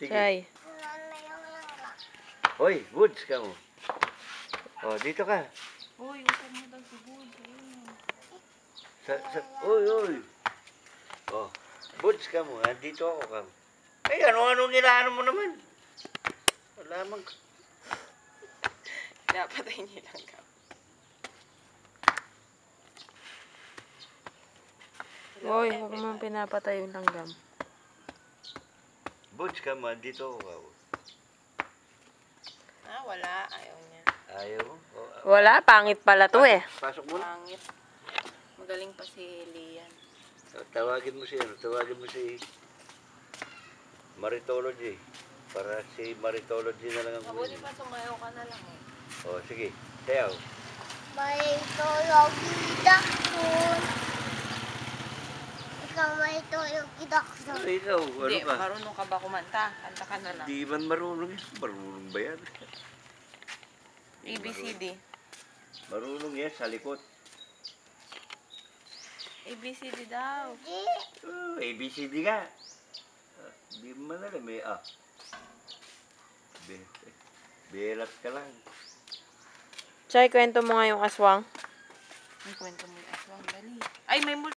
Sige. Chay. Hoy, Woods ka mo. Oh, dito ka. Uy, usan mo daw si Boy. Uy. Oh, Woods ka mo. Dito ako ka. Ay, ano nilaano mo naman? Wala mang... Napatay niya lang ka. Hoy, huwag mo pinapatay yung langgam. Woods ka mo. Dito ako ka. Wala. Ayaw niya. Ayaw mo? Wala, pangit pala to eh. Pasok mo na. Pangit. Magaling pa si Lian. Tawagin mo si Maritology. Para si Maritology na lang ang Mabuti pa sumayaw ka na lang eh. Oh, sige. Sayaw. Maritology Dakson. Ikaw Maritology Dakson. Ano ikaw? Ano Hindi, ka? marunong ka ba kumanta? Kanta ka na lang. Di man marunong yan. Marunong ba yan? ABCD. Marunong yan sa likod. ABCD daw. Oh, ABCD nga. Di man alam. May A. Belat ka lang. Chay, kwento mo nga yung aswang. May kwento mo yung aswang. Dali. Ay, may